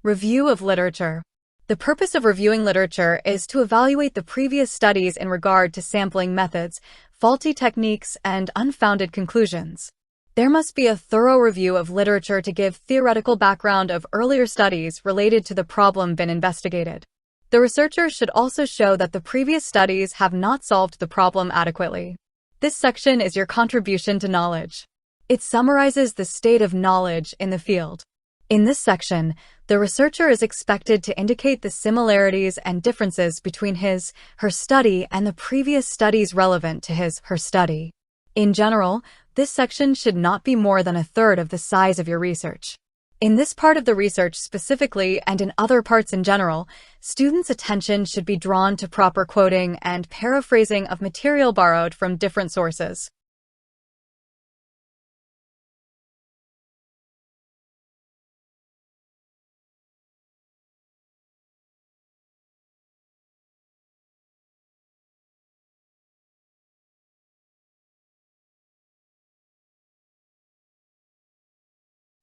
Review of literature. The purpose of reviewing literature is to evaluate the previous studies in regard to sampling methods, faulty techniques, and unfounded conclusions. There must be a thorough review of literature to give theoretical background of earlier studies related to the problem been investigated. The researcher should also show that the previous studies have not solved the problem adequately. This section is your contribution to knowledge. It summarizes the state of knowledge in the field. In this section, the researcher is expected to indicate the similarities and differences between his/her study and the previous studies relevant to his/her study. In general, this section should not be more than a third of the size of your research. In this part of the research specifically and in other parts in general, students' attention should be drawn to proper quoting and paraphrasing of material borrowed from different sources.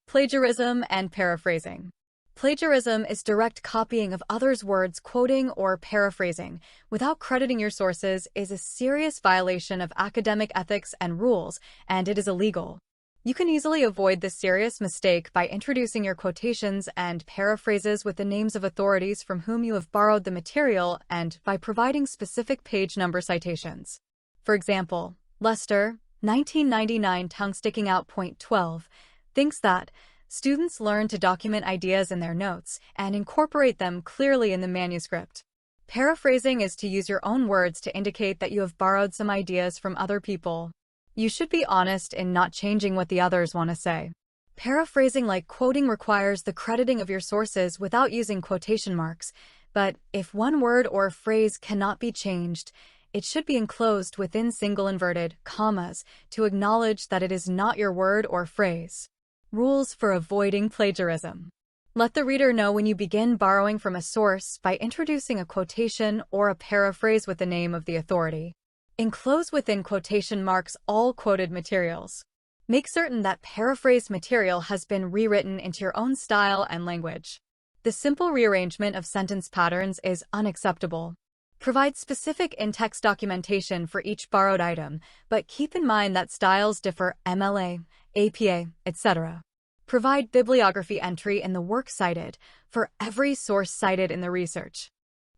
Plagiarism and paraphrasing. Plagiarism is direct copying of others' words. Quoting or paraphrasing without crediting your sources is a serious violation of academic ethics and rules, and it is illegal. You can easily avoid this serious mistake by introducing your quotations and paraphrases with the names of authorities from whom you have borrowed the material and by providing specific page number citations. For example, Lester, 1999, tongue sticking out. Point 12, thinks that students learn to document ideas in their notes and incorporate them clearly in the manuscript. Paraphrasing is to use your own words to indicate that you have borrowed some ideas from other people. You should be honest in not changing what the others want to say. Paraphrasing, like quoting, requires the crediting of your sources without using quotation marks, but if one word or phrase cannot be changed, it should be enclosed within single inverted commas to acknowledge that it is not your word or phrase. Rules for avoiding plagiarism. Let the reader know when you begin borrowing from a source by introducing a quotation or a paraphrase with the name of the authority. Enclose within quotation marks all quoted materials. Make certain that paraphrased material has been rewritten into your own style and language. The simple rearrangement of sentence patterns is unacceptable. Provide specific in-text documentation for each borrowed item, but keep in mind that styles differ. MLA, APA, etc. Provide bibliography entry in the work cited for every source cited in the research.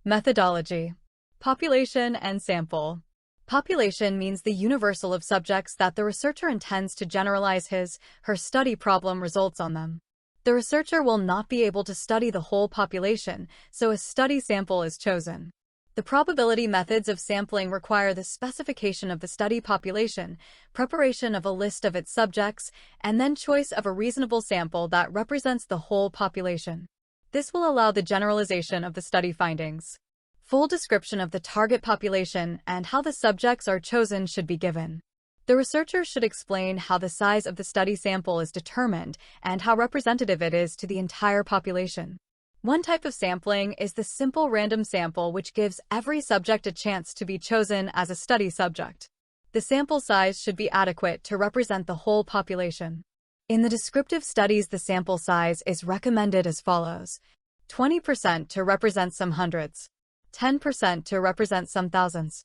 Methodology. Population and sample. Population means the universal of subjects that the researcher intends to generalize his/her study problem results on them. The researcher will not be able to study the whole population, so a study sample is chosen. The probability methods of sampling require the specification of the study population, preparation of a list of its subjects, and then choice of a reasonable sample that represents the whole population. This will allow the generalization of the study findings. Full description of the target population and how the subjects are chosen should be given. The researcher should explain how the size of the study sample is determined and how representative it is to the entire population. One type of sampling is the simple random sample, which gives every subject a chance to be chosen as a study subject. The sample size should be adequate to represent the whole population. In the descriptive studies, the sample size is recommended as follows: 20% to represent some hundreds, 10% to represent some thousands,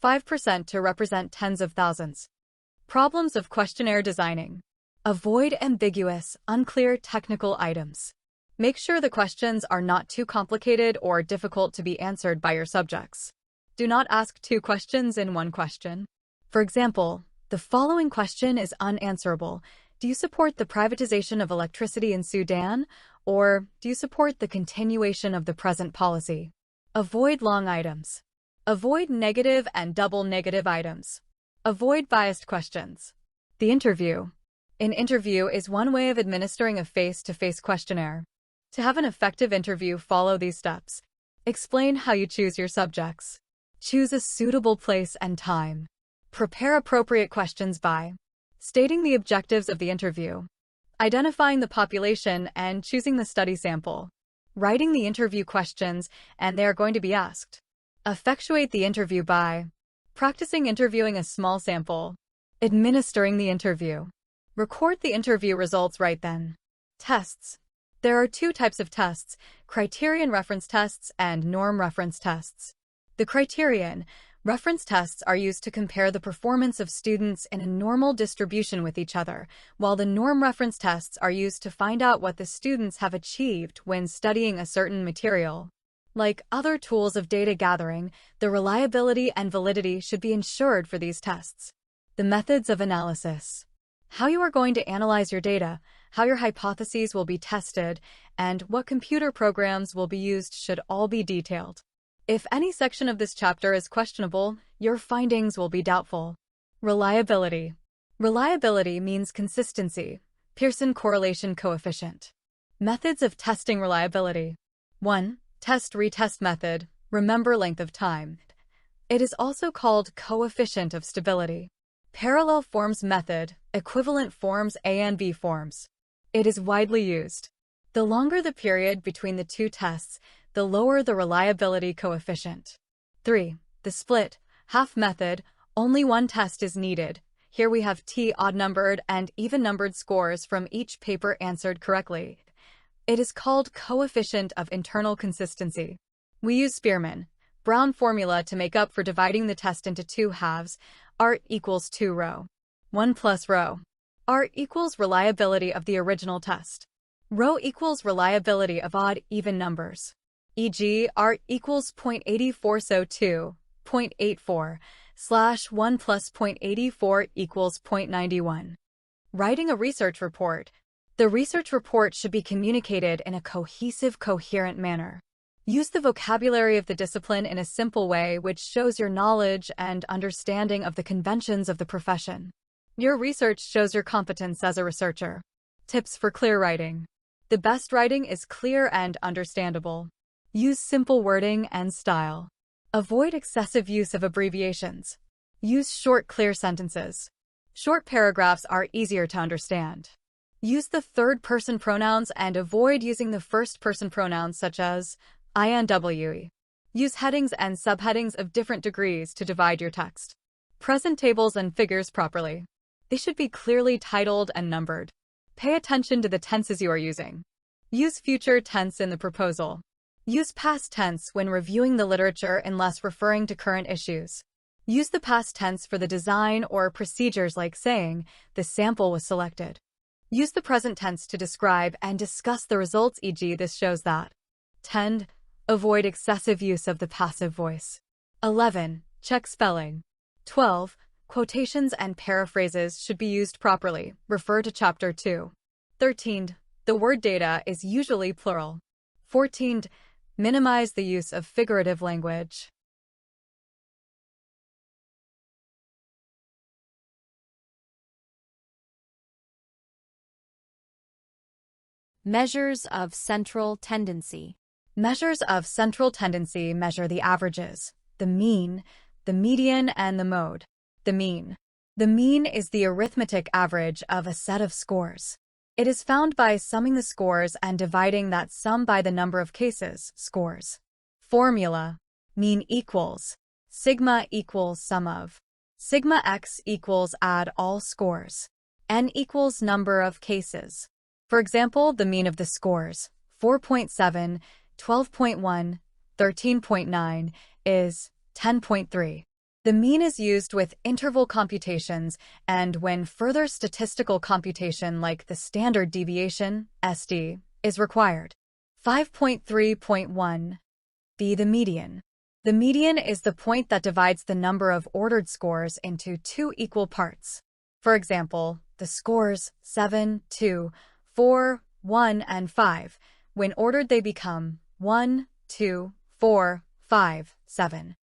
5% to represent tens of thousands. Problems of questionnaire designing. Avoid ambiguous, unclear technical items. Make sure the questions are not too complicated or difficult to be answered by your subjects. Do not ask 2 questions in one question. For example, the following question is unanswerable. Do you support the privatization of electricity in Sudan? Or do you support the continuation of the present policy? Avoid long items. Avoid negative and double negative items. Avoid biased questions. The interview. An interview is one way of administering a face-to-face questionnaire. To have an effective interview, follow these steps. Explain how you choose your subjects. Choose a suitable place and time. Prepare appropriate questions by stating the objectives of the interview, identifying the population and choosing the study sample, writing the interview questions and they are going to be asked. Effectuate the interview by practicing interviewing a small sample, administering the interview. Record the interview results right then. Tests. There are two types of tests: criterion reference tests and norm reference tests. The criterion reference tests are used to compare the performance of students in a normal distribution with each other, while the norm reference tests are used to find out what the students have achieved when studying a certain material. Like other tools of data gathering, the reliability and validity should be ensured for these tests. The methods of analysis. How you are going to analyze your data, how your hypotheses will be tested, and what computer programs will be used should all be detailed. If any section of this chapter is questionable, your findings will be doubtful. Reliability. Reliability means consistency. Pearson correlation coefficient. Methods of testing reliability. 1. Test-retest method. Remember length of time. It is also called coefficient of stability. Parallel forms method. Equivalent forms A and B forms. It is widely used. The longer the period between the two tests, the lower the reliability coefficient. 3. The split half method. Only one test is needed. Here we have T odd-numbered and even-numbered scores from each paper answered correctly. It is called coefficient of internal consistency. We use Spearman-Brown formula to make up for dividing the test into two halves. R equals 2 rho. 1 plus rho. R equals reliability of the original test. Rho equals reliability of odd-even numbers. E.g., R equals 0.84, so 2.84 / 1 plus 0.84 equals 0.91. Writing a research report. The research report should be communicated in a cohesive, coherent manner. Use the vocabulary of the discipline in a simple way which shows your knowledge and understanding of the conventions of the profession. Your research shows your competence as a researcher. Tips for clear writing. The best writing is clear and understandable. Use simple wording and style. Avoid excessive use of abbreviations. Use short, clear sentences. Short paragraphs are easier to understand. Use the third-person pronouns and avoid using the first-person pronouns such as I and W. Use headings and subheadings of different degrees to divide your text. Present tables and figures properly. They should be clearly titled and numbered. Pay attention to the tenses you are using. Use future tense in the proposal. Use past tense when reviewing the literature unless referring to current issues. Use the past tense for the design or procedures like saying, the sample was selected. Use the present tense to describe and discuss the results, e.g., this shows that. 10. Avoid excessive use of the passive voice. 11. Check spelling. 12. Quotations and paraphrases should be used properly. Refer to Chapter 2. 13. The word data is usually plural. 14. Minimize the use of figurative language. Measures of central tendency. Measures of central tendency measure the averages, the mean, the median, and the mode. The mean. The mean is the arithmetic average of a set of scores. It is found by summing the scores and dividing that sum by the number of cases, scores. Formula. Mean equals sigma equals sum of sigma x equals add all scores. N equals number of cases. For example, the mean of the scores 4.7, 12.1, 13.9 is 10.3. The mean is used with interval computations and when further statistical computation like the standard deviation, SD, is required. 5.3.1. B. The median. The median is the point that divides the number of ordered scores into two equal parts. For example, the scores 7, 2, 4, 1, and 5. When ordered, they become 1, 2, 4, 5, 7.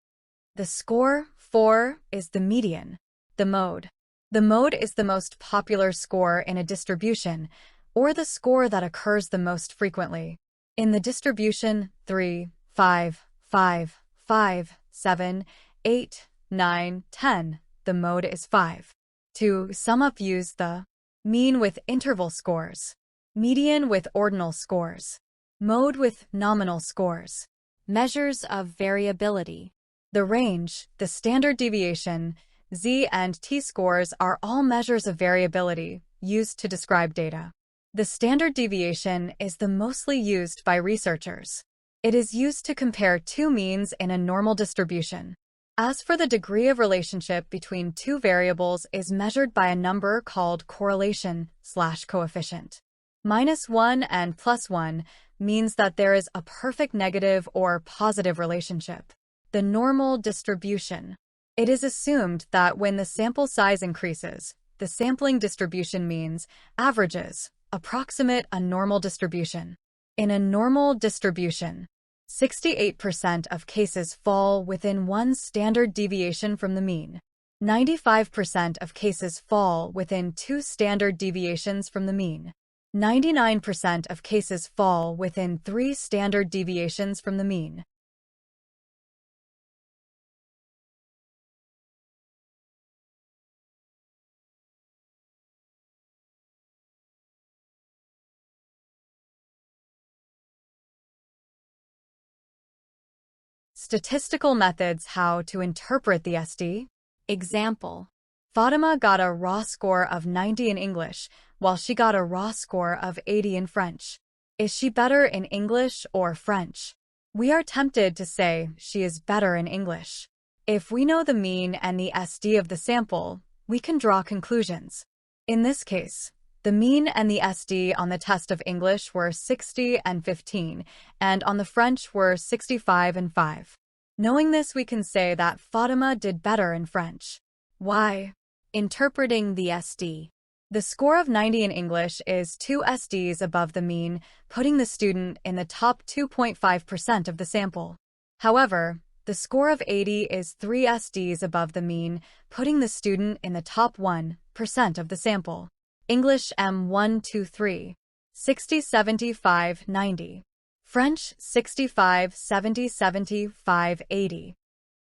The score 4 is the median. The mode. The mode is the most popular score in a distribution, or the score that occurs the most frequently. In the distribution 3, 5, 5, 5, 7, 8, 9, 10, the mode is 5. To sum up, use the mean with interval scores, median with ordinal scores, mode with nominal scores. Measures of variability. The range, the standard deviation, z and t scores are all measures of variability used to describe data. The standard deviation is the mostly used by researchers. It is used to compare two means in a normal distribution. As for the degree of relationship between two variables is measured by a number called correlation/coefficient. -1 and +1 means that there is a perfect negative or positive relationship. The normal distribution. It is assumed that when the sample size increases, the sampling distribution means averages approximate a normal distribution. In a normal distribution, 68% of cases fall within one standard deviation from the mean. 95% of cases fall within two standard deviations from the mean. 99% of cases fall within three standard deviations from the mean. Statistical methods how to interpret the SD. Example. Fatima got a raw score of 90 in English, while she got a raw score of 80 in French. Is she better in English or French? We are tempted to say she is better in English. If we know the mean and the SD of the sample, we can draw conclusions. In this case, the mean and the SD on the test of English were 60 and 15, and on the French were 65 and 5. Knowing this, we can say that Fatima did better in French. Why? Interpreting the SD. The score of 90 in English is 2 SDs above the mean, putting the student in the top 2.5% of the sample. However, the score of 80 is 3 SDs above the mean, putting the student in the top 1% of the sample. English M123, 60, 75, 90. French 65, 70, 75, 80.